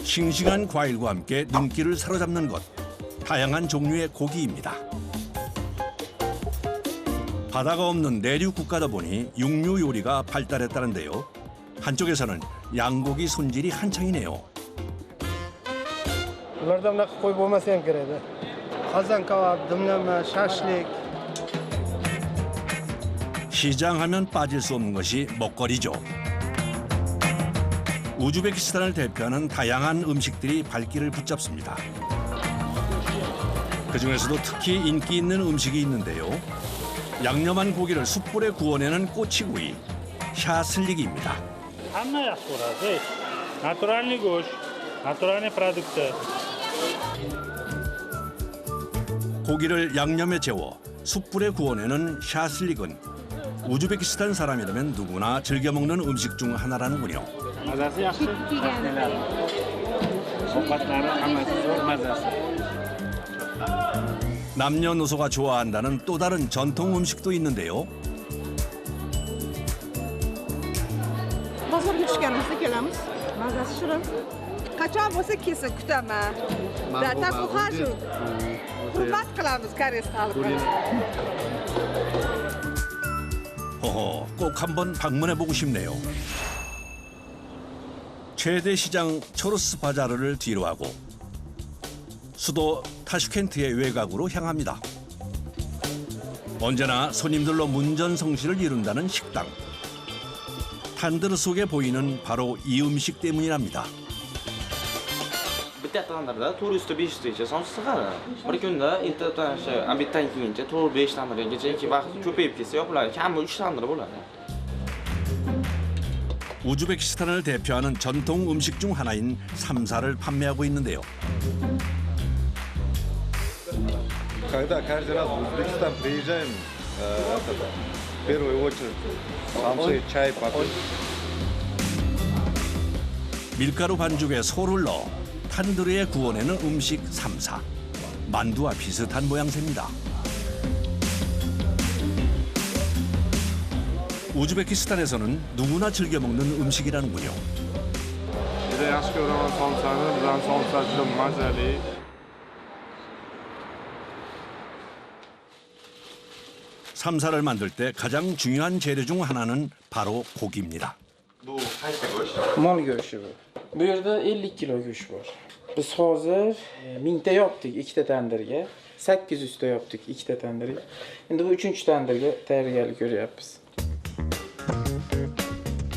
싱싱한 과일과 함께 눈길을 사로잡는 것, 다양한 종류의 고기입니다. 바다가 없는 내륙 국가다 보니 육류 요리가 발달했다는데요. 한쪽에서는 양고기 손질이 한창이네요. Ularda bunaqa qo'y bo'lmasa ham kiradi. Qozon kabob, dimlama, shashlik. 시장하면 빠질 수 없는 것이 먹거리죠. 우즈베키스탄을 대표하는 다양한 음식들이 발길을 붙잡습니다. 그중에서도 특히 인기 있는 음식이 있는데요. 양념한 고기를 숯불에 구워내는 꼬치구이, 샤슬릭입니다. Hamma yaxshi bo'ladi. Naturalniy go'sht, naturalniy produktlar. 고기를 양념에 재워 숯불에 구워내는 샤슬릭은 우즈베키스탄 사람이라면 누구나 즐겨 먹는 음식 중 하나라는군요. Mazasi yaxshi. Ovqatlari hammasi zo'r mazasi. 남녀노소가 좋아한다는 또 다른 전통 음식도 있는데요. Bozorga tushganimizda kelamiz. Mazasi shirin. Qachon bo'lsa kelsa kutaman. Так ухажу. Hurmat qilamiz koreys xalqini. 호호, 꼭 한번 방문해보고 싶네요. 최대 시장 초르스 바자르를 뒤로 하고 수도 타슈켄트의 외곽으로 향합니다. 언제나 손님들로 문전성시를 이룬다는 식당. 탄드르 속에 보이는 바로 이 음식 때문이랍니다. Bitta tandirda 400-500 son sig'adi. Bir kunda ertadan obeddan keyincha 4-5 tandirgacha vaqt ko'payib ketsa yopiladi. Kami 3 tandir bo'ladi. 우즈베키스탄을 대표하는 전통 음식 중 하나인 삼사를 판매하고 있는데요. Когда каждый раз в Узбекистан приезжаем, в первую очередь самсы, чай попить. 밀가루 반죽에 소를 넣어 탄두르에 구워내는 음식 삼사. 만두와 비슷한 모양새입니다. 우즈베키스탄에서는 누구나 즐겨 먹는 음식이라는군요. Juda yaxshi ko'raman somsani, bizani somsa juda mazali. 삼사를 만들 때 가장 중요한 재료 중 하나는 바로 고기입니다. Bu qaysi go'sht? Mol go'shti bu. Bu yerda 50 kilo go'sht bor. Biz hozir 1000 ta yopdik ikkita tandirga, 800 ta yopdik ikkita tandirga. Endi bu 3-chi tandirga tayyorgarlik ko'ryapmiz.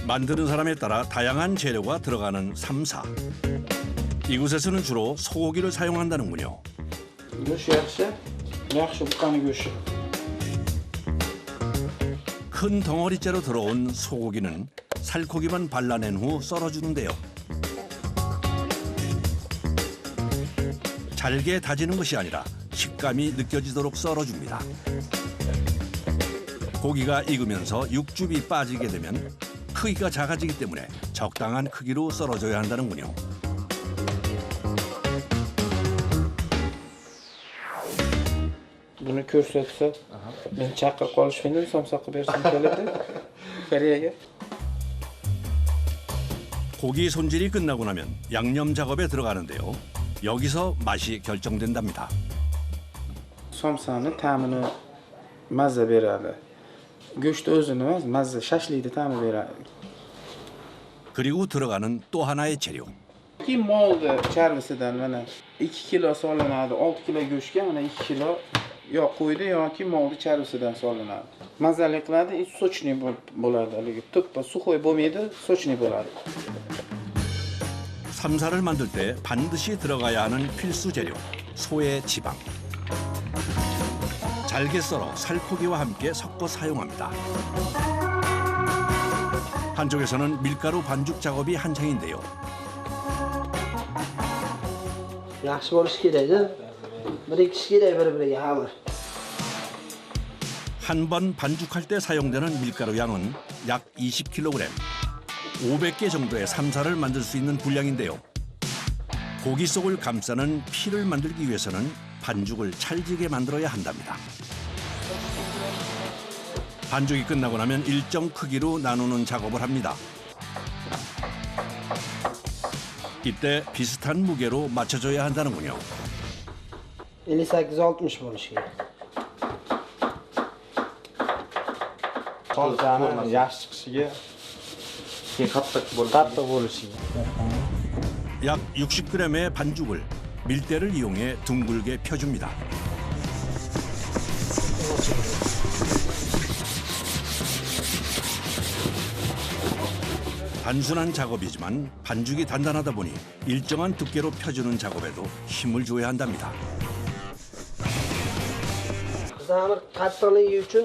만드는 사람에 따라 다양한 재료가 들어가는 삼사. 이곳에서는 주로 소고기를 사용한다는군요. Go'sht yaxshi buqani go'shti. 큰 덩어리째로 들어온 소고기는 살코기만 발라낸 후 썰어주는데요. 잘게 다지는 것이 아니라 식감이 느껴지도록 썰어줍니다. 고기가 익으면서 육즙이 빠지게 되면 크기가 작아지기 때문에 적당한 크기로 썰어줘야 한다는군요. Buni ko'rsatsa, men chaqirib qolishmaydi, somsa qilib bersam keladi. Koreyaga. 고기 손질이 끝나고 나면 양념 작업에 들어가는데요. 여기서 맛이 결정된답니다. Somsani ta'mini mazza beradi. Go'sht o'zini emas, mazza, shashlikni ta'mi beradi. 그리고 들어가는 또 하나의 재료. Ki molni charvisidan mana 2 kilo solinadi. 6 kilo go'shtga mana 2 kilo yo qo'ydi yoki molni charvisidan solinadi. Mazali qiladi, sochniy bo'ladi. Haligi tuppa suxoy bo'lmaydi, sochniy bo'ladi. 삼사를 만들 때 반드시 들어가야 하는 필수 재료, 소의 지방. 잘게 썰어 살코기와 함께 섞어 사용합니다. 한쪽에서는 밀가루 반죽 작업이 한창인데요. Yaxshi bo'lishi kerak. Birikishi kerak bir-biriga hamma. 한 번 반죽할 때 사용되는 밀가루 양은 약 20kg. 500개 정도의 삼사를 만들 수 있는 분량인데요. 고기 속을 감싸는 피를 만들기 위해서는 반죽을 찰지게 만들어야 한답니다. 반죽이 끝나고 나면 일정 크기로 나누는 작업을 합니다. 이때 비슷한 무게로 맞춰줘야 한다는군요. 58-60 bo'lishi kerak. Somsani yaxshi chiqishiga qattiq bo'lishi kerak. 약 60g의 반죽을 밀대를 이용해 둥글게 펴줍니다. 단순한 작업이지만 반죽이 단단하다 보니 일정한 두께로 펴주는 작업에도 힘을 줘야 한답니다. Zamir qattiqligi uchun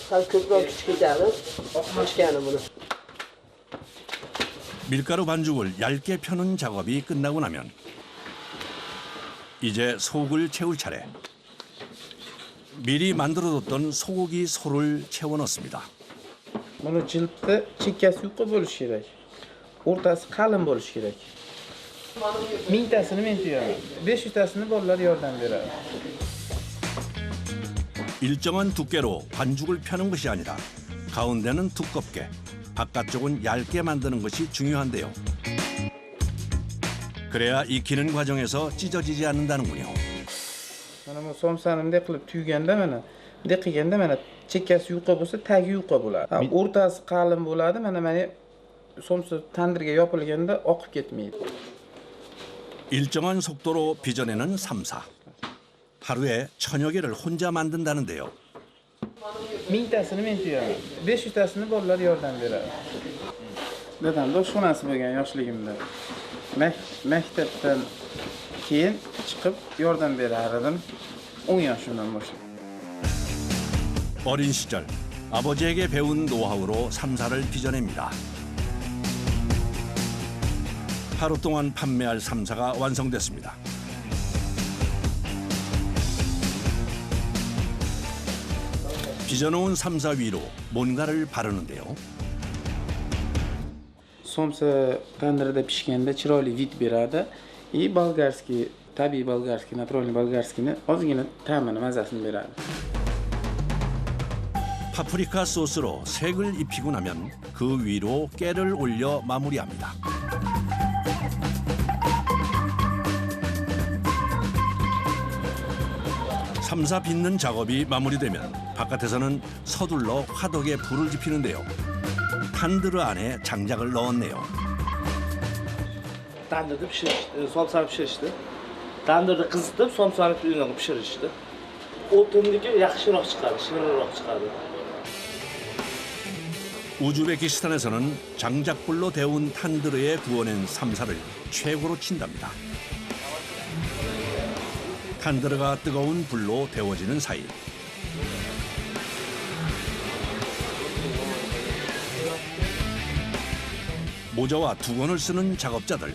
sal ko'proq kuch ketadi. Ochgani buni. 밀가루 반죽을 얇게 펴는 작업이 끝나고 나면 이제 속을 채울 차례. 미리 만들어뒀던 소고기 소를 채워 넣습니다. Buni jiltda chekkasi yuqi bo'lishi kerak. O'rtasi qalin bo'lishi kerak. 1000tasini men tuyaman. 500tasini bolalar yordam beradi. 일정한 두께로 반죽을 펴는 것이 아니라 가운데는 두껍게, 바깥쪽은 얇게 만드는 것이 중요한데요. 그래야 익히는 과정에서 찢어지지 않는다는군요. Mana bu somsani bunday qilib tuyganda mana, bunday qilganda mana chekkasi yuqi bo'lsa, tagi yuqi bo'ladi. O'rtasi qalin bo'ladi. Mana somsa tandirga yopilganda oqib ketmaydi. 일정한 속도로 빚어내는 삼사. 하루에 1000여 개를 혼자 만든다는데요. 1000tasini men tuyaman. 500tasini bolalar yordam beradi. Dadam do'stxonasi bo'lgan yoshligimda. Maktabdan keyin chiqib yordam berardim. 10 yoshimdan boshlab. 어린 시절 아버지에게 배운 노하우로 삼사를 빚어냅니다. 하루 동안 판매할 삼사가 완성됐습니다. 빚어놓은 삼사 위로 뭔가를 바르는데요. Somsa tandirda pishganda chiroyli vid beradi. Bolgarskiy, tabiiy bolgarskiy, naturalniy bolgarskiyni ozgina ta'mini, mazasini beradi. 파프리카 소스로 색을 입히고 나면 그 위로 깨를 올려 마무리합니다. 삼사 빚는 작업이 마무리되면 바깥에서는 서둘러 화덕에 불을 지피는데요. 탄드르 안에 장작을 넣었네요. Tandirda pishirishdi, somsani pishirishdi. Tandirda qizitib, somsani qilib pishirishdi. O'tindagi yaxshiroq chiqadi, shirinroq chiqadi. 우즈베키스탄에서는 장작불로 데운 탄드르에 구워낸 삼사를 최고로 친답니다. 탄드르가 뜨거운 불로 데워지는 사이 모자와 두건을 쓰는 작업자들.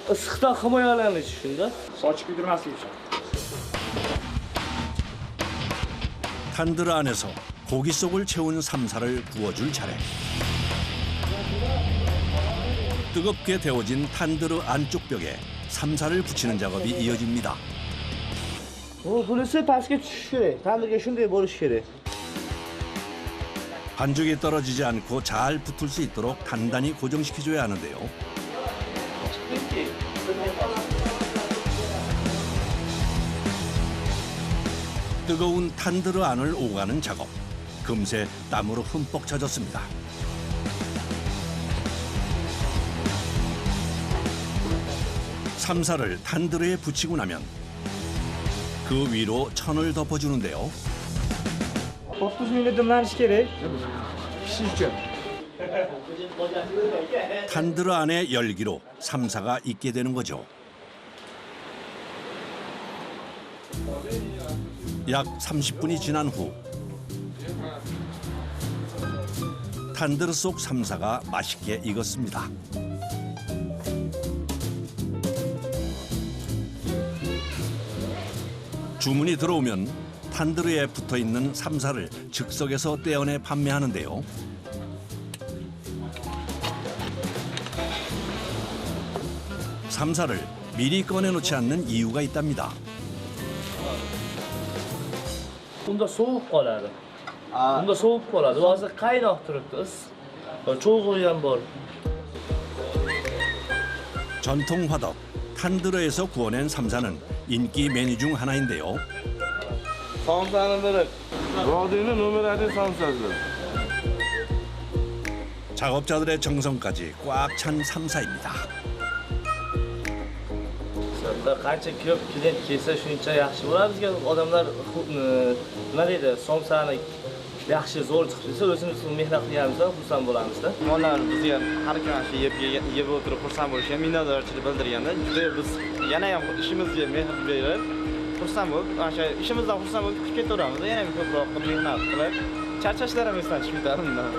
Issiqdan himoyalanish shunda. Soch kuydirmaslik uchun. 탄드르 안에서 고기 속을 채운 삼사를 구워줄 차례. 뜨겁게 데워진 탄드르 안쪽 벽에 삼사를 붙이는 작업이 이어집니다. Bunisi pastga tushishi kerak. Tandirga shunday bo'lishi kerak. 반죽이 떨어지지 않고 잘 붙을 수 있도록 단단히 고정시켜줘야 하는데요. 뜨거운 탄드르 안을 오가는 작업. 금세 땀으로 흠뻑 젖었습니다. 삼사를 탄드르에 붙이고 나면 그 위로 천을 덮어주는데요. 30 mingga dimlanishi kerak. Pishish uchun. 탄드르 안의 열기로 삼사가 익게 되는 거죠. 약 30분이 지난 후 탄드르 속 삼사가 맛있게 익었습니다. 주문이 들어오면 탄드르에 붙어있는 삼사를 즉석에서 떼어내 판매하는데요. 삼사를 미리 꺼내놓지 않는 이유가 있답니다. Unda sovuq qoladi. Unda sovuq qoladi. Hozir qaynoq turibdi. 조고이 한번. 전통 화덕 탄드르에서 구워낸 삼사는 인기 메뉴 중 하나인데요. Somsani biri. Vodiyni nomer 1 somsasi. 작업자들의 정성까지 꽉 찬 삼사입니다. Qancha ko'p klient kelsa shuncha yaxshi bo'ladi. Bizga odamlar nima deydi, somsani yaxshi zo'r chiqsa o'zimiz mehnat qilganimizda xursand bo'lamiz-da. Mollar bizni ham har kuni shu yeb o'tirib xursand bo'lishga minnatdorchilik bildirganda, juda biz yana ham ishimizga mehr berib, xursand bo'lib, o'sha ishimizdan xursand bo'lib chiqib ketaveramiz. Yana ham ko'proq mehnat qilib, charchashlarim esdan chiqib ketadi undan.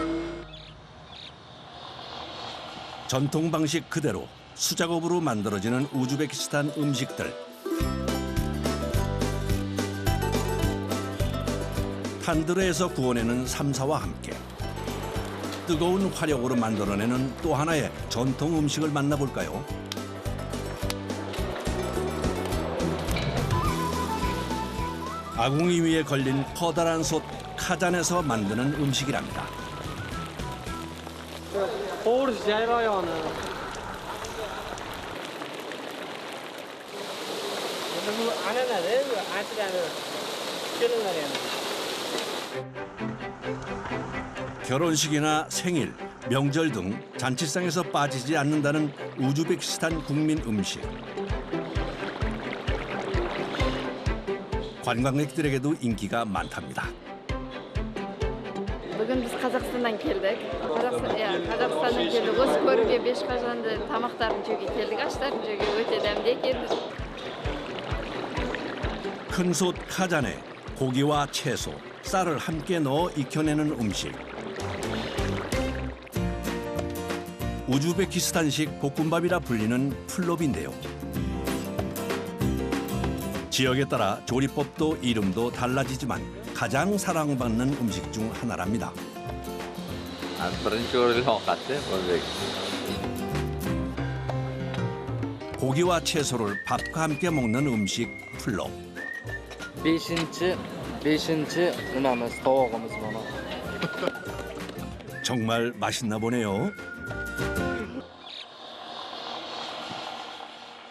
전통 방식 그대로 수작업으로 만들어지는 우즈베키스탄 음식들. 탄드르에서 구워내는 삼사와 함께 뜨거운 화력으로 만들어내는 또 하나의 전통 음식을 만나볼까요? 아궁이 위에 걸린 커다란 솥 카잔에서 만드는 음식이랍니다. Qo'rish jarayoni. Bu an'anada, anchadan kelinlar yana. 결혼식이나 생일, 명절 등 잔치상에서 빠지지 않는다는 우즈베키스탄 국민 음식. 관광객들에게도 인기가 많답니다. Bugün biz Kazakistan'dan geldik. Kazakistan'dan geldik. O'z ko'ribga 5 qozonda tamoqlarni jo'ga keldik. Ashlarni jo'ga o'ta damda keldik. 큰 솥 카잔에 고기와 채소, 쌀을 함께 넣어 익혀내는 음식. 우즈베키스탄식 볶음밥이라 불리는 플롭인데요. 지역에 따라 조리법도 이름도 달라지지만 가장 사랑받는 음식 중 하나랍니다. birinchi o'rinli ovqati o'zbek. 고기와 채소를 밥과 함께 먹는 음식 플롭. 5-chi nimamiz, tovog'imiz mana. 정말 맛있나 보네요.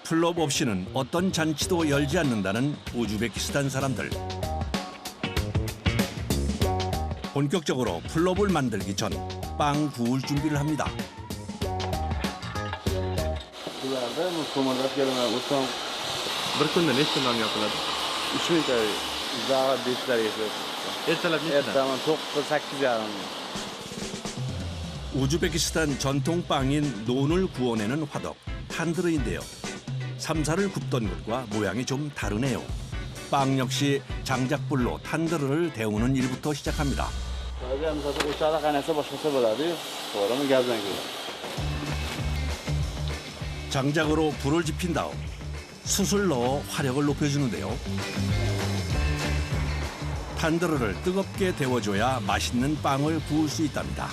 플롭 없이는 어떤 잔치도 열지 않는다는 우즈베키스탄 사람들. 본격적으로 플롭을 만들기 전 빵 구울 준비를 합니다. Bir kunda nechta non yopiladi? 3 mingta zag'ir 5largacha. Ertalab nechta? Ertaman 9-8 yarim. 우즈베키스탄 전통 빵인 논을 구워내는 화덕, 탄드르인데요. 삼사를 굽던 것과 모양이 좀 다르네요. 빵 역시 장작불로 탄드르를 데우는 일부터 시작합니다. o'chada qaynasa boshqacha bo'ladi-yu. To'g'rimi? Gazdan ko'ra. 장작으로 불을 지핀 다음 숯을 넣어 화력을 높여주는데요. 탄드르를 뜨겁게 데워줘야 맛있는 빵을 구울 수 있답니다.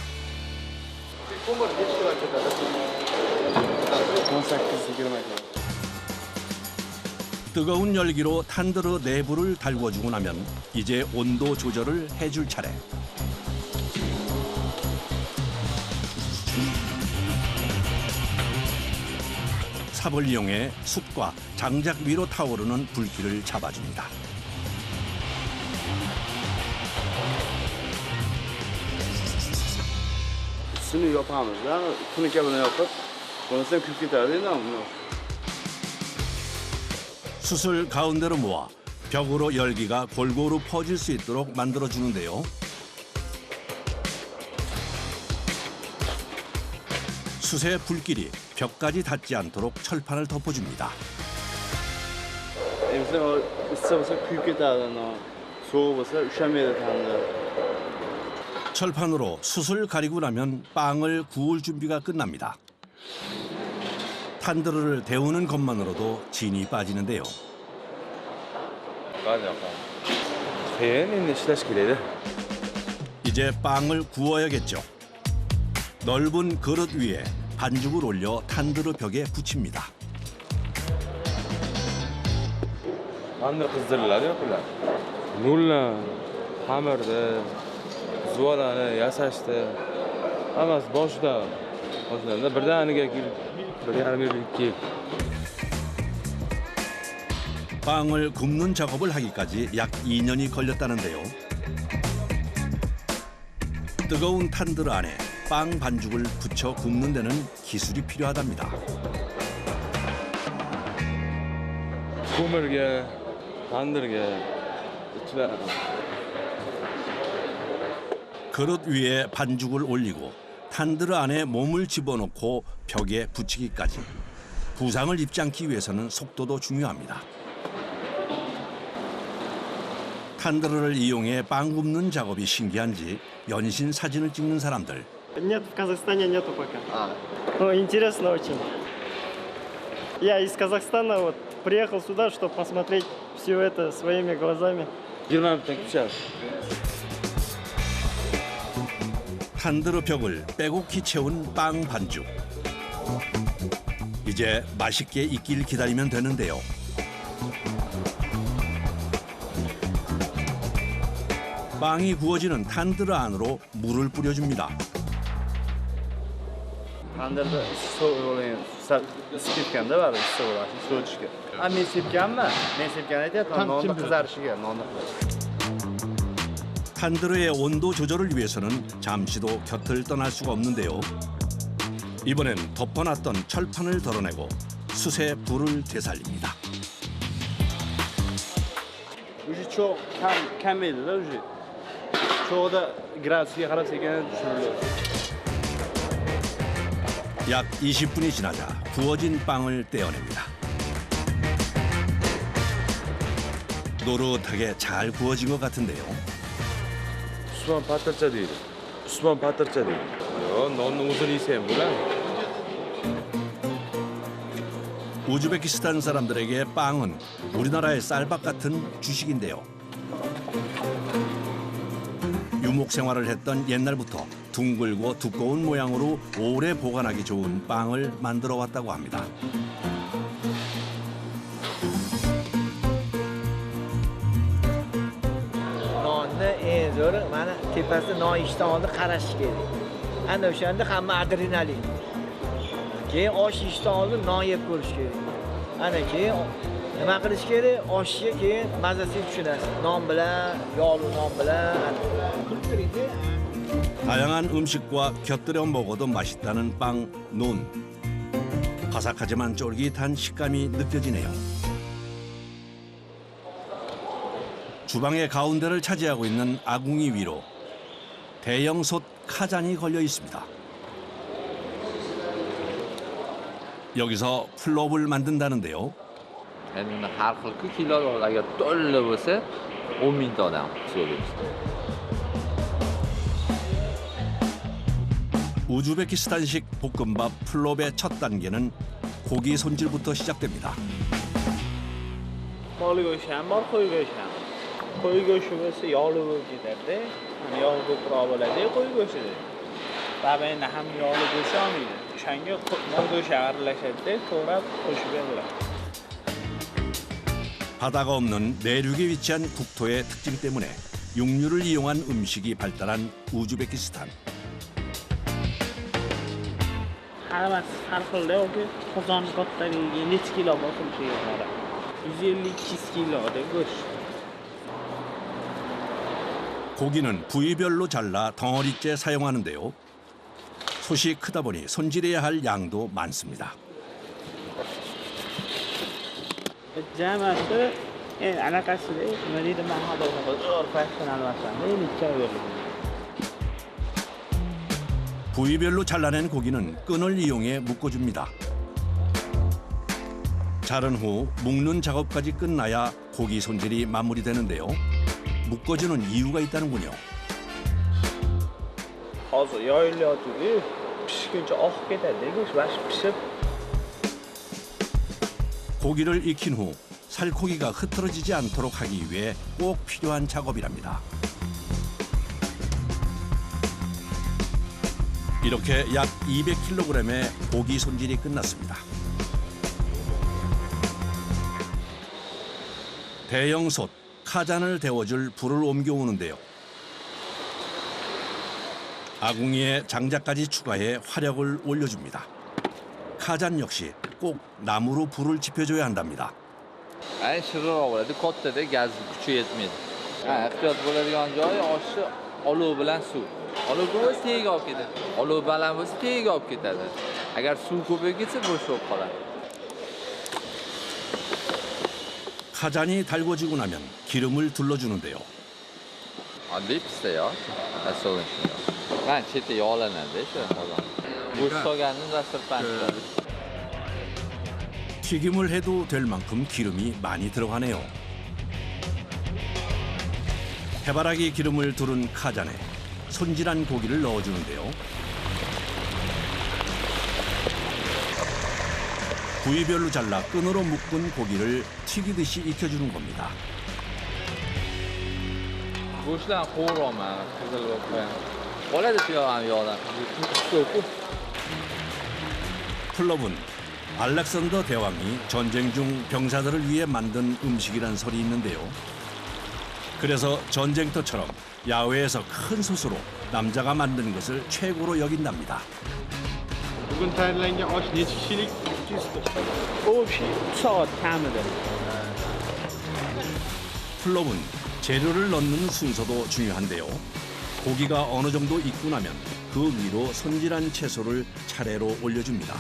18-20 뜨거운 열기로 탄드르 내부를 달궈주고 나면 이제 온도 조절을 해줄 차례. 삽을 이용해 숯과 장작 위로 타오르는 불길을 잡아줍니다. Suni yopamiz. Kuni kabini yopib, bo'lmasa kuyib ketadi-da. 숯을 가운데로 모아 벽으로 열기가 골고루 퍼질 수 있도록 만들어주는데요. 숯의 불길이 벽까지 닿지 않도록 철판을 덮어줍니다. Endi issiq bo'lsa kuyib ketadi, sovuq bo'lsa ushamaydi tandir. 철판으로 숯을 가리고 나면 빵을 구울 준비가 끝납니다. 탄드르를 데우는 것만으로도 진이 빠지는데요. 맞아. 배는 ishlash kerak. 이제 빵을 구워야겠죠. 넓은 그릇 위에 반죽을 올려 탄드르 벽에 붙입니다. Tandir qizdiriladi yo'qlar. Nullar, xamirni, zuvalani yasashda Hammasi boshidan boshlanadi. Birdaniga 1.5 빵을 굽는 작업을 하기까지 약 2년이 걸렸다는데요. 뜨거운 탄들 안에 빵 반죽을 붙여 굽는 데는 기술이 필요하답니다. ko'mirga, tandirga ichida 그릇 위에 반죽을 올리고 탄들 안에 몸을 집어넣고 벽에 붙이기까지. 부상을 입지 않기 위해서는 속도도 중요합니다. 탄드를 이용해 빵 굽는 작업이 신기한지 연신 사진을 찍는 사람들. Нет, в Казахстане нету пока. Ну, интересно очень. Я из Казахстана вот приехал сюда, чтобы посмотреть все это своими глазами. 20 bitta pishadi. 탄드르 벽을 빼곡히 채운 빵 반죽. 이제 맛있게 익길 기다리면 되는데요. 빵이 구워지는 탄드르 안으로 물을 뿌려줍니다. Tandirda so'v sepganda baribir so'rashga. Men sepganman. Men sepgan aytyapman, nonni qizarishiga, nonni. 탄드르의 온도 조절을 위해서는 잠시도 곁을 떠날 수가 없는데요. 이번엔 덮어놨던 철판을 덜어내고 숯에 불을 되살립니다. Уже cho'g' kam edi-da уже. Cho'g'da gradusga qarab sekin tushiriladi. 약 20분이 지나자 구워진 빵을 떼어냅니다. 노릇하게 잘 구워진 것 같은데요. Usmon patircha deydi. Usmon patircha deydi. Yo, nonni o'zini yesam bo'ladi. 우즈베키스탄 사람들에게 빵은 우리나라의 쌀밥 같은 주식인데요. 유목 생활을 했던 옛날부터 둥글고 두꺼운 모양으로 오래 보관하기 좋은 빵을 만들어 왔다고 합니다. Nonni eng zo'ri mana tepasida non yeyishdan oldin qarash kerak. Ana o'shanda hamma adrenalin. Keyin osh yeyishdan oldin non yeb ko'rish kerak. Ana keyin nima qilish kerak? Oshga keyin mazasini tushunasiz. Non bilan, yog'li non bilan. 다양한 음식과 곁들여 먹어도 맛있다는 빵 논. 바삭하지만 쫄깃한 식감이 느껴지네요. 주방의 가운데를 차지하고 있는 아궁이 위로 대형 솥 카잔이 걸려 있습니다. 여기서 플롭을 만든다는데요. Endi har xil kilo agar to'la bo'lsa 10 mingta odam so'raymiz. 우즈베키스탄식 볶음밥 플롭의 첫 단계는 고기 손질부터 시작됩니다. Qo'li go'shti ham bor, qo'y go'shti ham. Qo'y go'shti bo'lsa yog'li bo'lib ketadi. Yog'i ko'proq bo'ladi qo'y go'shtida. Tabiiyda ham yog'li go'sht olmaydi. O'shanga mol go'shti aralashadi, to'g'rab qo'shib beriladi. 바다가 없는 내륙에 위치한 국토의 특징 때문에 육류를 이용한 음식이 발달한 우즈베키스탄. Hammasi har xilda yoki qozon kattaligi necha kilo bo'lsa o'shaga qarab. 150-200 kiloda go'sht. 고기는 부위별로 잘라 덩어리째 사용하는데요. 솥이 크다 보니 손질해야 할 양도 많습니다. Jamasi anaqasida nima deydi, men hozir professional emasman. 부위별로 잘라낸 고기는 끈을 이용해 묶어줍니다. 자른 후 묶는 작업까지 끝나야 고기 손질이 마무리되는데요. 묶어주는 이유가 있다는군요. Hozir yoyilyotidi, pishguncha oqib ketadi, go'sht pishib. 고기를 익힌 후 살코기가 흐트러지지 않도록 하기 위해 꼭 필요한 작업이랍니다. 이렇게 약 200kg의 고기 손질이 끝났습니다. 대형 솥, 카잔을 데워줄 불을 옮겨오는데요. 아궁이에 장작까지 추가해 화력을 올려줍니다. 카잔 역시 꼭 나무로 불을 지펴줘야 한답니다. Ay shirinroq bo'ladi. Kattada gaz kuchi yetmaydi. Ehtiyot bo'ladigan joyi oshni olov bilan suv. Olov bo'lsa tega olib ketadi. Olov baland bo'lsa tega olib ketadi. Agar suv ko'payib ketsa bo'sh bo'lib qoladi. 카잔이 달궈지고 나면 기름을 둘러주는데요. Oddiy pista yog', asosan shu. Mana cheti yog'lanadi shu qozon. Bo'sh solgandan dasturxon chiqadi. 튀김을 해도 될 만큼 기름이 많이 들어가네요. 해바라기 기름을 두른 카잔에 손질한 고기를 넣어주는데요. 부위별로 잘라 끈으로 묶은 고기를 튀기듯이 익혀주는 겁니다. Bo'shdan qo'yraman, qizil bo'lib. Qoladi shu ham yog'dan. 플럽은 알렉산더 대왕이 전쟁 중 병사들을 위해 만든 음식이란 설이 있는데요. 그래서 전쟁터처럼 야외에서 큰 솥으로 남자가 만든 것을 최고로 여긴답니다. Bugun tayyorlangan osh necha kishilik? 3soat kamida. 플럽은 재료를 넣는 순서도 중요한데요. 고기가 어느 정도 익고 나면 그 위로 손질한 채소를 차례로 올려줍니다.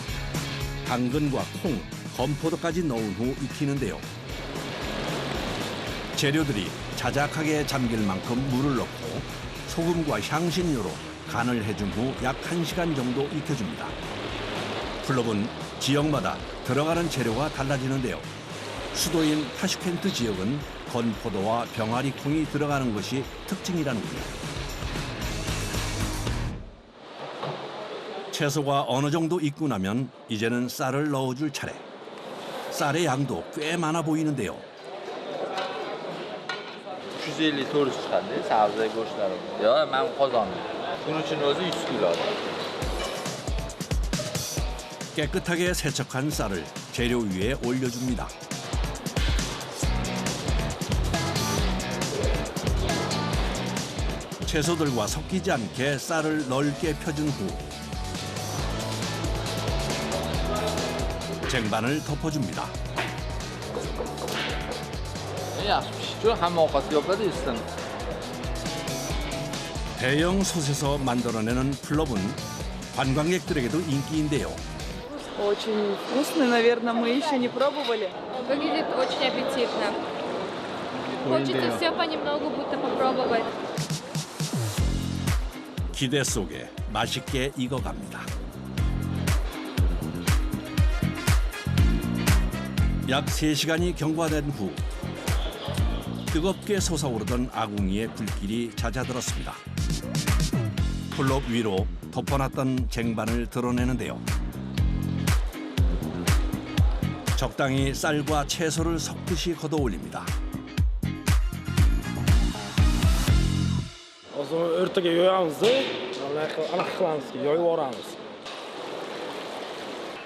당근과 콩, 건포도까지 넣은 후 익히는데요. 재료들이 자작하게 잠길 만큼 물을 넣고 소금과 향신료로 간을 해준 후 약 1시간 정도 익혀줍니다. 플럽은 지역마다 들어가는 재료가 달라지는데요. 수도인 타슈켄트 지역은 건포도와 병아리 콩이 들어가는 것이 특징이라는군요. 채소가 어느 정도 익고 나면 이제는 쌀을 넣어줄 차례. 쌀의 양도 꽤 많아 보이는데요. 350-400 chiqadi, sabzi go'shtlari. Yo'q, men qozondim. Shuning uchun o'zi 100 kilo. 깨끗하게 세척한 쌀을 재료 위에 올려줍니다. 채소들과 섞이지 않게 쌀을 넓게 펴준 후 쟁반을 덮어줍니다. yaxshi pishdi, hamma ovqatga yopadi ustidan. 대형 솥에서 만들어내는 플럽은 관광객들에게도 인기인데요. Очень вкусно, наверное, мы еще не пробовали. Выглядит очень аппетитно. Хочется все понемногу будто попробовать. 기대 속에 맛있게 익어갑니다. 약 3시간이 경과된 후 뜨겁게 솟아오르던 아궁이의 불길이 잦아들었습니다. 플럽 위로 덮어놨던 쟁반을 드러내는데요. 적당히 쌀과 채소를 섞듯이 걷어올립니다. O'rtaga yoyamiz-da, anaqa qilamiz, yoyib yuboramiz.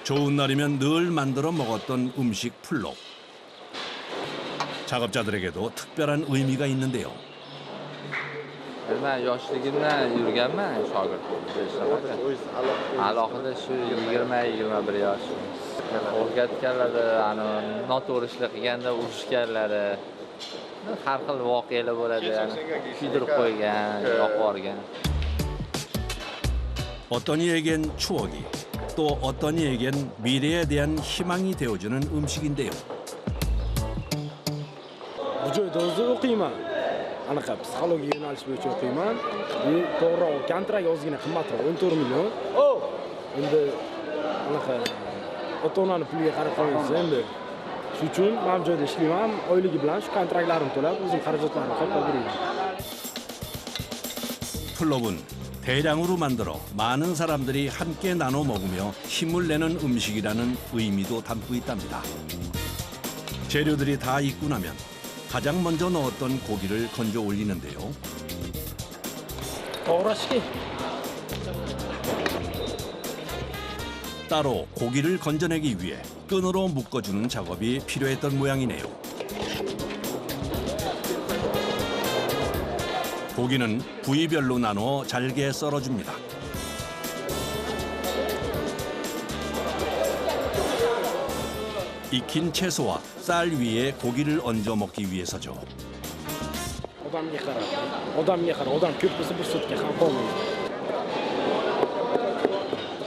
좋은 날이면 늘 만들어 먹었던 음식 플럽. 작업자들에게도 특별한 의미가 있는데요. Men yoshligimdan yurganman shogird bo'lib. Alohida shu 20-21 yosh. O'rgatganlari, noto'g'ri ishlar qilganda urishganlari, har xil voqealar bo'ladi, kuydirib qo'ygan, yoqib yuborgan. 어떤 이에겐 추억이, 또 어떤 이에겐 미래에 대한 희망이 되어주는 음식인데요. Bu joyda o'zi o'qiyman. Anaqa psixologiya yo'nalishi bo'yicha o'qiyman. To'g'ri, kontrakt ozgina qimmatroq, 14 million. Endi anaqa ota-onani puliga qarab qolmaysiz endi. Shuning uchun men bu joyda ishlayman, oyligi bilan shu kontraktlarimni to'lab, o'zim xarajatlarimni qilib beraman. 플럽은 대량으로 만들어 많은 사람들이 함께 나눠 먹으며 힘을 내는 음식이라는 의미도 담고 있답니다. 재료들이 다 익고 나면 가장 먼저 넣었던 고기를 건져 올리는데요. 따로 고기를 건져내기 위해 끈으로 묶어주는 작업이 필요했던 모양이네요. 고기는 부위별로 나눠 잘게 썰어줍니다. 익힌 채소와 쌀 위에 고기를 얹어 먹기 위해서죠. odamga qara, odam ko'p bo'lsa bir sutka ham qolmaydi.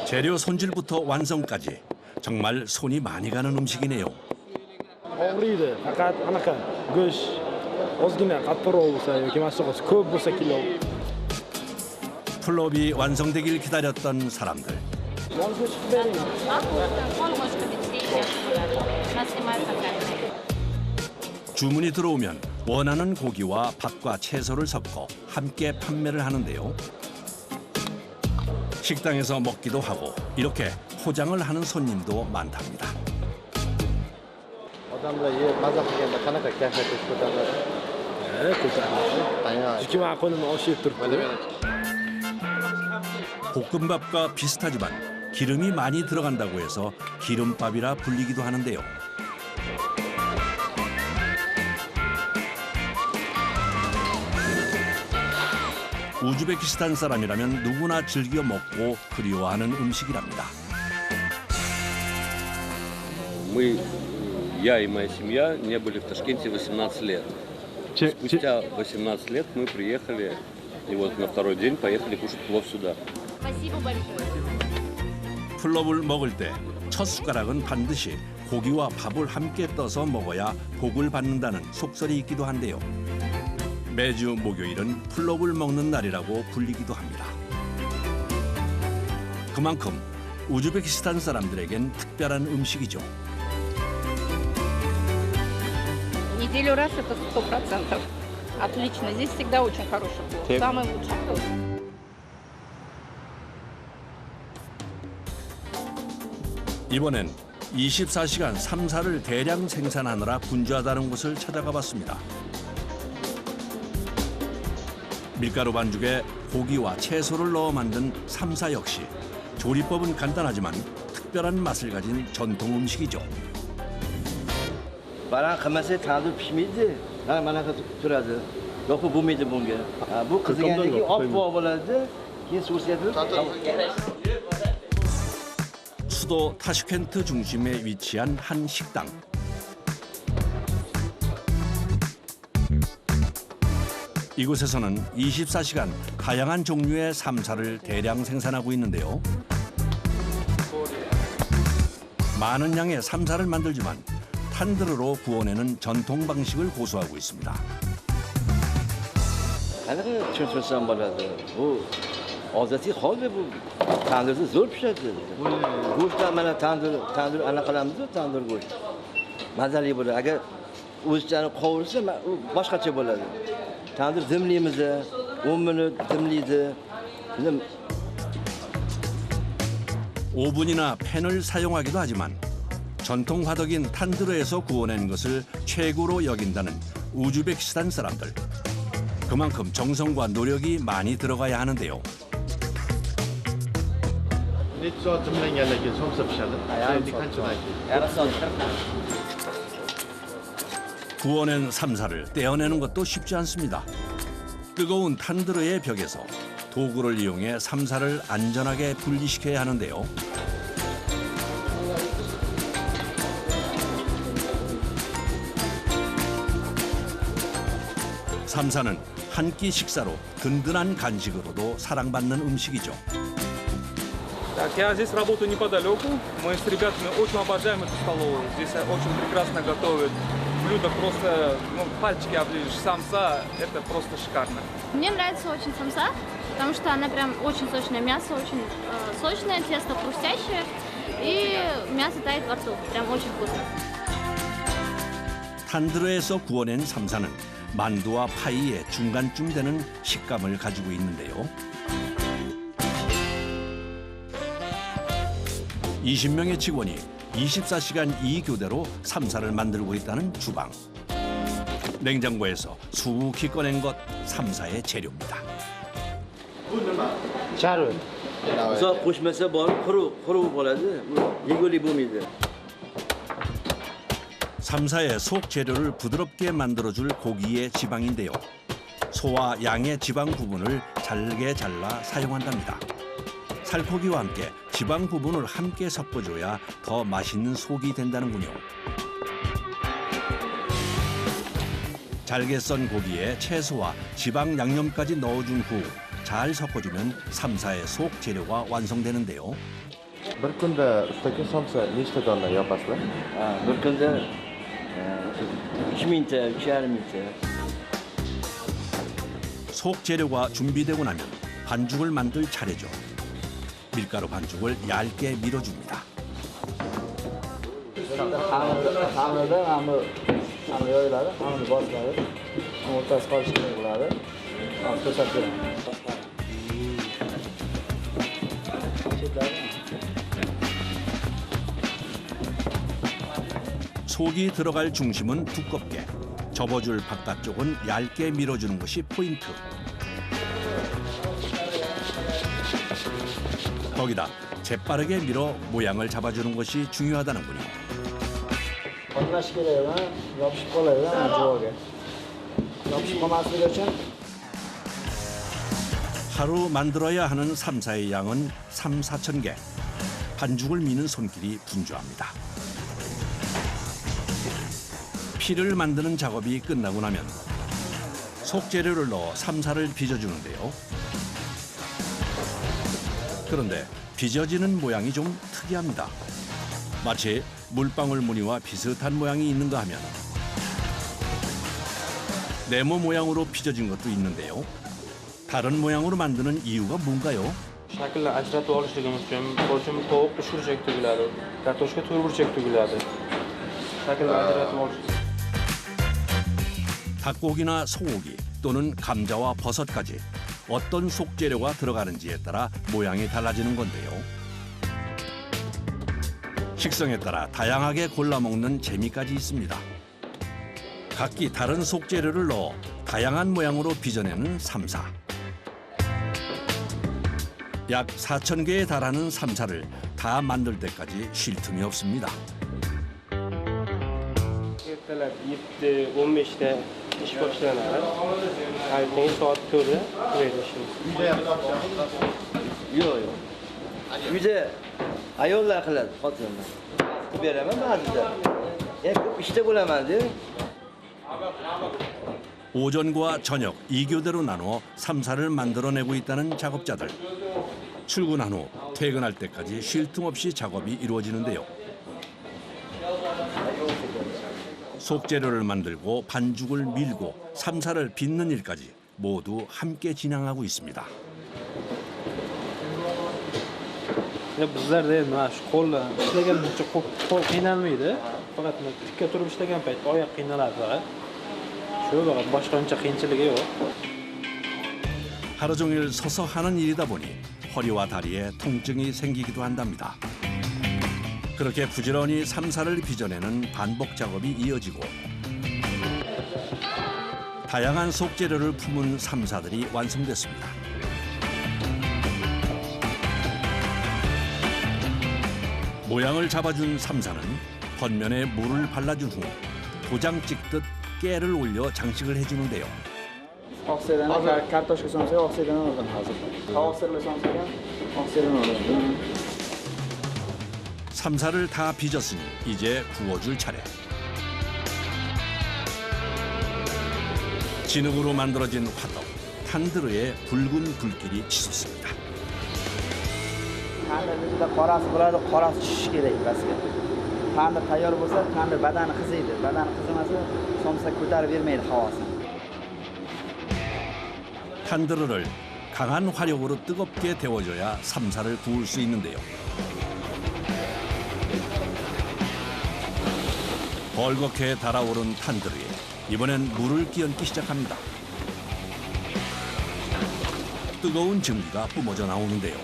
재료 손질부터 완성까지 정말 손이 많이 가는 음식이네요. Og'riydi, faqat anaqa go'sht ozgina qattiqroq bo'lsa yoki masoqasi ko'p bo'lsa kilo. 풀업이 완성되길 기다렸던 사람들. 주문이 들어오면 원하는 고기와 밥과 채소를 섞어 함께 판매를 하는데요. 식당에서 먹기도 하고 이렇게 포장을 하는 손님도 많답니다. Odamlar yeb maza qilganda qanaqa kayfiyatda ko'tariladi? Ko'tariladi. Jikim aqolimni oshib turibdi. 볶음밥과 비슷하지만 기름이 많이 들어간다고 해서 기름밥이라 불리기도 하는데요. 우즈베키스탄 사람이라면 누구나 즐겨 먹고 그리워하는 음식이랍니다. Я и моя семья не были в Ташкенте 18 лет. Спустя 18 лет мы приехали, и вот на второй день поехали кушать плов сюда. Спасибо большое. 풀업을 먹을 때 첫 숟가락은 반드시 고기와 밥을 함께 떠서 먹어야 복을 받는다는 속설이 있기도 한데요. 매주 목요일은 풀업을 먹는 날이라고 불리기도 합니다. 그만큼 우즈베키스탄 사람들에겐 특별한 음식이죠. Неделю раз это 100%. Отлично. Здесь всегда очень хороший плов. Самый лучший плов. 이번엔 24시간 삼사를 대량 생산하느라 분주하다는 곳을 찾아가 봤습니다. 밀가루 반죽에 고기와 채소를 넣어 만든 삼사 역시 조리법은 간단하지만 특별한 맛을 가진 전통 음식이죠. Baran qilmasa tandir pishmaydi. Mana turadi. Yo'q bo'lmaydi bunga. Bu qizigandan keyin oppoq bo'ladi. Keyin so'siyadi. 수도 타슈켄트 중심에 위치한 한 식당. 이곳에서는 24시간 다양한 종류의 삼사를 대량 생산하고 있는데요. 많은 양의 삼사를 만들지만 탄드르로 구워내는 전통 방식을 고수하고 있습니다. Qanaqa cho'chmasam bo'ladi. Bu odatiy holda bu tandirda zo'r pishadi. Go'shtdan mana tandir ana qilamiz, tandir go'sht. Mazali bo'ladi. Agar o'zichani qovursa, u boshqacha bo'ladi. Tandir dimlaymiz, 10 minut dimlaydi. 5분이나 팬을 사용하기도 하지만 전통 화덕인 탄드르에서 구워낸 것을 최고로 여긴다는 우즈베키스탄 사람들. 그만큼 정성과 노력이 많이 들어가야 하는데요. Necha soat dimlangandan keyin somsa pishadi? Yarim soat. 구워낸 삼사를 떼어내는 것도 쉽지 않습니다. 뜨거운 탄드르의 벽에서 도구를 이용해 삼사를 안전하게 분리시켜야 하는데요. 삼사는 한 끼 식사로 든든한 간식으로도 사랑받는 음식이죠. Так, я здесь работаю неподалеку. Мы с ребятами очень обожаем эту столовую. Здесь очень прекрасно готовят. Блюдо просто, пальчики оближешь. Самса – это просто шикарно. Мне нравится очень самса, потому что она прям очень сочная. Мясо очень сочное, тесто хрустящее. И мясо тает во рту. Прям очень вкусно. 탄드르에서 구워낸 삼사는 만두와 파이의 중간쯤 되는 식감을 가지고 있는데요. 20명의 직원이 24시간 2교대로 삼사를 만들고 있다는 주방. 냉장고에서 수북히 꺼낸 것 삼사의 재료입니다. Charu. Uzoq qo'shmasa borib quruq bo'ladi. Yegulik bo'lmaydi. 삼사의 속 재료를 부드럽게 만들어줄 고기의 지방인데요. 소와 양의 지방 부분을 잘게 잘라 사용한답니다. 살코기와 함께 지방 부분을 함께 섞어줘야 더 맛있는 속이 된다는군요. 잘게 썬 고기에 채소와 지방 양념까지 넣어준 후 잘 섞어주면 삼사의 속 재료가 완성되는데요. Bir kunda ustaga somsa nechta donna yopasizlar? Bir kunda 3000ta, 3500ta. 속 재료가 준비되고 나면 반죽을 만들 차례죠. 밀가루 반죽을 얇게 밀어줍니다. Xamirda xamir yoyiladi, xamirni bosiladi. O'rtasi qolishi kerak bo'ladi. Ko'rsatib beraman. 속이 들어갈 중심은 두껍게, 접어줄 바깥쪽은 얇게 밀어주는 것이 포인트. 거기다 재빠르게 밀어 모양을 잡아주는 것이 중요하다는군요. Qolmash kerak, yopishib qoladi joyiga. Yopishib qolmasligi uchun 하루 만들어야 하는 삼사의 양은 3, 4천 개. 반죽을 미는 손길이 분주합니다. 피를 만드는 작업이 끝나고 나면 속재료를 넣어 삼사를 빚어주는데요. 그런데 빚어지는 모양이 좀 특이합니다. 마치 물방울 무늬와 비슷한 모양이 있는가 하면 네모 모양으로 빚어진 것도 있는데요. 다른 모양으로 만드는 이유가 뭔가요? shaklni ajratib olishligimiz uchun bo'shim tovuq uchburchak tugiladi, kartoshka to'rtburchak tugiladi. shaklni ajratib olish. 닭고기나 소고기 또는 감자와 버섯까지 어떤 속재료가 들어가는지에 따라 모양이 달라지는 건데요. 식성에 따라 다양하게 골라 먹는 재미까지 있습니다. 각기 다른 속재료를 넣어 다양한 모양으로 빚어내는 삼사. 약 4,000개에 달하는 삼사를 다 만들 때까지 쉴 틈이 없습니다. ertalab 7:15da ish boshlanadi. Ertaga soat 4da tugaydi ishimiz. Yo'q. Uyda ayollar qiladi, xotinlar. Qilib beraman ba'zida. Ko'p ishda bo'laman-da. 오전과 저녁 2교대로 나눠 삼사를 만들어내고 있다는 작업자들. 출근한 후 퇴근할 때까지 쉴 틈 없이 작업이 이루어지는데요. 속재료를 만들고 반죽을 밀고 삼사를 빚는 일까지 모두 함께 진행하고 있습니다. Bizlarda endi mana shu qo'lda ishlaganimizcha qo'l qiynalmaydi. Faqat tikka turib ishlagan paytda oyoq qiynaladi faqat. Shu faqat boshqa uncha qiyinchiligi yo'q. 하루 종일 서서 하는 일이다 보니 허리와 다리에 통증이 생기기도 한답니다. 그렇게 부지런히 삼사를 빚어내는 반복 작업이 이어지고 다양한 속재료를 품은 삼사들이 완성됐습니다. 모양을 잡아준 삼사는 겉면에 물을 발라준 후 도장 찍듯 깨를 올려 장식을 해주는데요. oqsidani kartoshka somsa oqsidani olaman hozir. Oqsidani somsa ham oqsidani olaman. 삼사를 다 빚었으니 이제 구워줄 차례. 진흙으로 만들어진 화덕, 탄드르에 붉은 불길이 치솟습니다. Tandirni juda qorasi bo'ladi, qorasi tushishi kerak pastga. Tandir tayyor bo'lsa, tandir badani qiziydi. Badani qizimasa, somsa ko'tarib bermaydi havosini. 탄드르를 강한 화력으로 뜨겁게 데워줘야 삼사를 구울 수 있는데요. 벌겋게 달아오른 탄드르에 이번엔 물을 끼얹기 시작합니다. 뜨거운 증기가 뿜어져 나오는데요.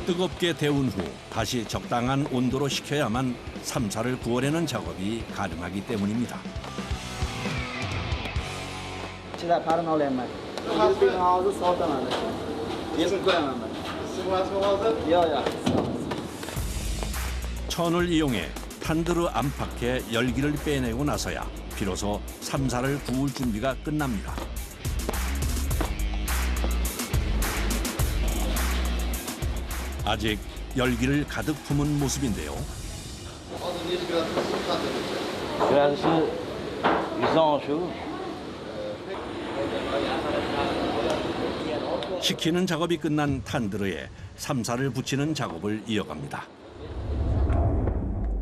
뜨겁게 데운 후 다시 적당한 온도로 식혀야만 삼사를 구워내는 작업이 가능하기 때문입니다. Ichida qarin olyapman. Yuzini hozir sovutaman. Yeb ko'raman men. Yo'q. 천을 이용해 탄드르 안팎에 열기를 빼내고 나서야 비로소 삼사를 구울 준비가 끝납니다. 아직 열기를 가득 품은 모습인데요. 식히는 작업이 끝난 탄드르에 삼사를 붙이는 작업을 이어갑니다.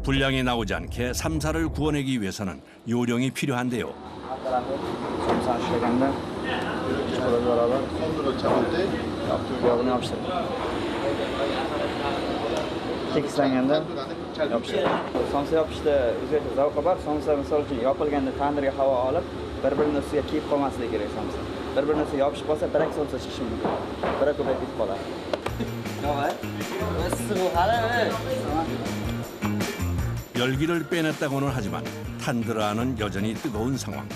불량이 나오지 않게 삼사를 구워내기 위해서는 요령이 필요한데요. tekislanganda yopishadi. Somsa yopishda o'zgacha zavqi bor. Somsa misol uchun yopilganda tandirga havo olib, bir-birini ustiga kiyib qolmasligi kerak somsa. Bir-birini ustiga yopishib qolsa, birak somsa chiqishi mumkin. Biri ko'payib ketib qoladi. 열기를 빼냈다고는 하지만 탄드르 안은 여전히 뜨거운 상황.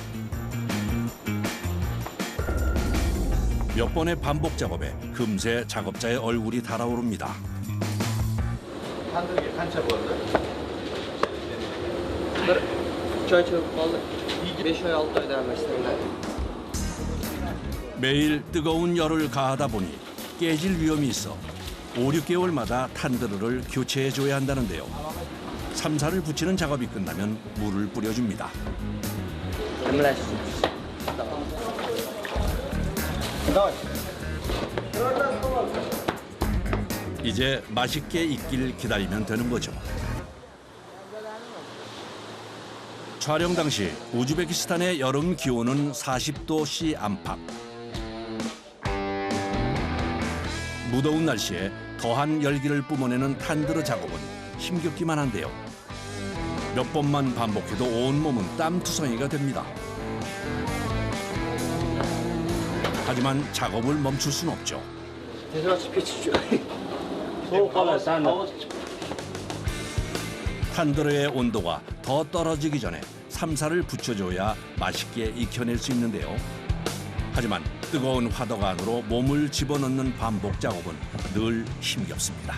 몇 번의 반복 작업에 금세 작업자의 얼굴이 달아오릅니다. Tandirga qancha bo'ldi? Bir choy cho'p qoldi. 5 oy 6 oyda almashtiriladi. 매일 뜨거운 열을 가하다 보니 깨질 위험이 있어 5, 6개월마다 탄드르를 교체해줘야 한다는데요. 삼사를 붙이는 작업이 끝나면 물을 뿌려줍니다. 이제 맛있게 익길 기다리면 되는 거죠. 촬영 당시 우즈베키스탄의 여름 기온은 40도씨 안팎. 무더운 날씨에 더한 열기를 뿜어내는 탄드르 작업은 힘겹기만 한데요. 몇 번만 반복해도 온몸은 땀투성이가 됩니다. 하지만 작업을 멈출 순 없죠. 탄드르의 온도가 더 떨어지기 전에 삼사를 붙여줘야 맛있게 익혀낼 수 있는데요. 하지만 뜨거운 화덕 안으로 몸을 집어넣는 반복 작업은 늘 힘겹습니다.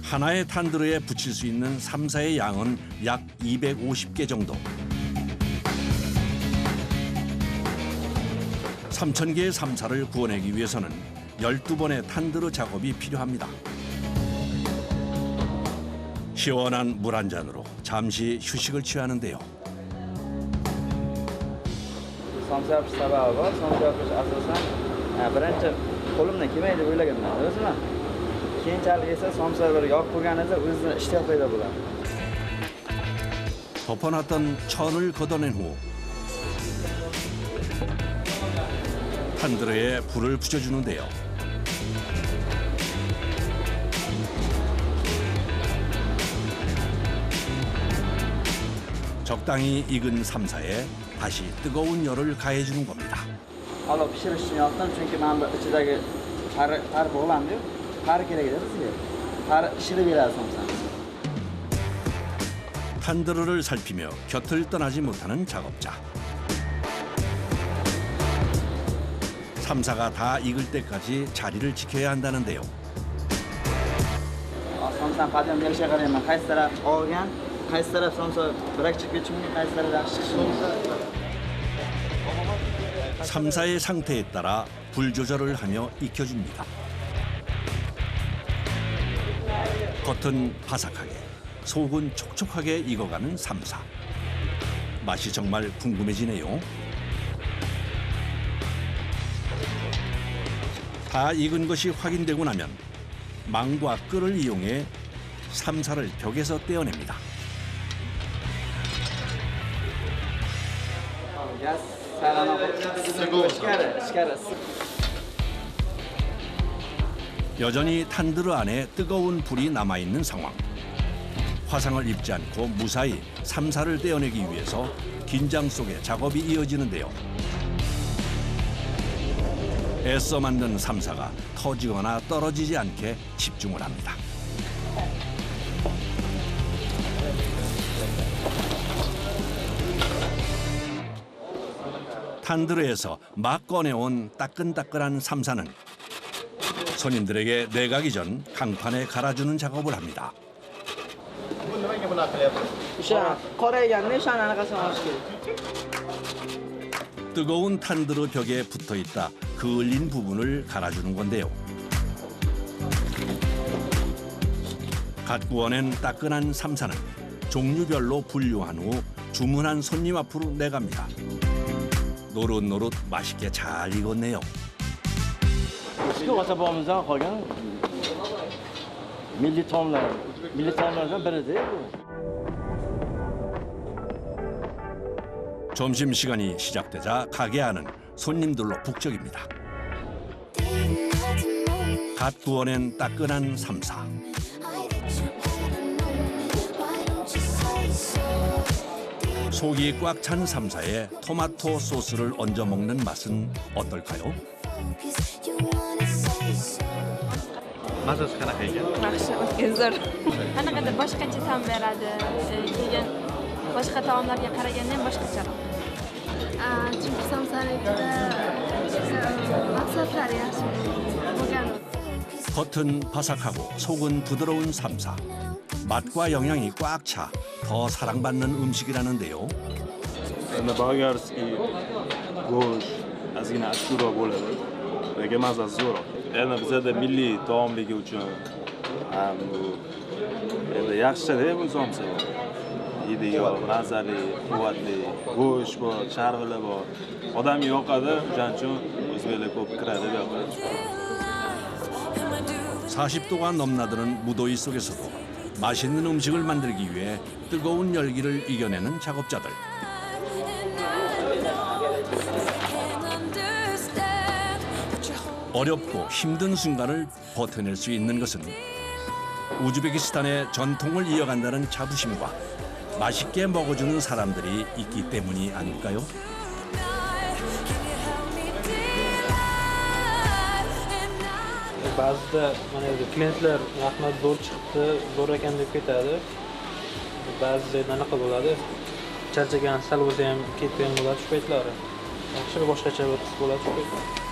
하나의 탄드르에 붙일 수 있는 삼사의 양은 약 250개 정도. 3,000개의 삼사를 구워내기 위해서는 12번의 탄드르 작업이 필요합니다. 시원한 물 한 잔으로 잠시 휴식을 취하는데요. Somsa yopish sababi bor. Somsa yopish asosan birinchi qo'limdan kelmaydi deb o'ylaganman o'zim. Keyinchalik esa somsa bir yopib qo'yganida o'zini ishtiyoq paydo bo'ladi. 덮어놨던 천을 걷어낸 후 탄드르에 불을 붙여주는데요. 적당히 익은 삼사에 다시 뜨거운 열을 가해주는 겁니다. Olib pishirish uchun yoqdim, chunki mana bu ichidagi qari bog'landi-yu. Qari kerak edi bizga. Qari ishirib beradi somsani. 탄드르를 살피며 곁을 떠나지 못하는 작업자. 삼사가 다 익을 때까지 자리를 지켜야 한다는데요. Somsani qadam berishga qarayman. Qaysi taraf olgan, qaysi taraf somsa birak chiqib ketishi mumkin, qaysi taraf yaxshi chiqishi mumkin. 삼사의 상태에 따라 불 조절을 하며 익혀줍니다. 겉은 바삭하게, 속은 촉촉하게 익어가는 삼사. 맛이 정말 궁금해지네요. 다 익은 것이 확인되고 나면 망과 끌을 이용해 삼사를 벽에서 떼어냅니다. 여전히 탄드르 안에 뜨거운 불이 남아있는 상황. 화상을 입지 않고 무사히 삼사를 떼어내기 위해서 긴장 속에 작업이 이어지는데요. 애써 만든 삼사가 터지거나 떨어지지 않게 집중을 합니다. 탄드르에서 막 꺼내온 따끈따끈한 삼사는 손님들에게 내가기 전 강판에 갈아주는 작업을 합니다. o'sha qoraygandan o'shani anaqasini olish kerak. 뜨거운 탄드로 벽에 붙어 있다 그을린 부분을 갈아주는 건데요. 갓 구워낸 따끈한 삼사는 종류별로 분류한 후 주문한 손님 앞으로 내갑니다. 노릇노릇 맛있게 잘 익었네요. Eski kasabamızdan qolgan milliy taomlardan biridir bu. 점심시간이 시작되자 가게 안은 손님들로 북적입니다. 갓 구워낸 따끈한 삼사. 속이 꽉 찬 삼사에 토마토 소스를 얹어 먹는 맛은 어떨까요? Mazasi qanaqa ekan? Yaxshi, o'tkazar. Qanaqadir boshqacha ta'm beradi. Keyin boshqa taomlarga qaraganda ham boshqacharoq. Chunki samsalikda mahsulotlari yaxshi bo'lgan. 겉은 바삭하고 속은 부드러운 삼사. 맛과 영양이 꽉 차 더 사랑받는 음식이라는데요. Endi bolgarskiy go'sht ozgina achchiqroq bo'ladi. Lekin mazasi zo'roq. Endi bizada milliy taomligi uchun ham bu endi yaxshi-da bu somsa. Ideal, mazali, quvvatli, go'sht bor, charg'ili bor. Odamga yoqadi, o'shaning uchun o'zbeklar ko'p kiradi bu yoqqa. 40도가 넘나드는 무더위 속에서도 맛있는 음식을 만들기 위해 뜨거운 열기를 이겨내는 작업자들. 어렵고 힘든 순간을 버텨낼 수 있는 것은 우즈베키스탄의 전통을 이어간다는 자부심과 맛있게 먹어주는 사람들이 있기 때문이 아닐까요? Ba'zida mana bu klientlar rahmat zo'r chiqdi, zo'r ekan deb ketadi. Ba'zida anaqa bo'ladi. Charchagan sal bo'lsa ham ketgan bo'ladi shu paytlari. Yaxshi boshqacha bir his bo'ladi shu paytlar.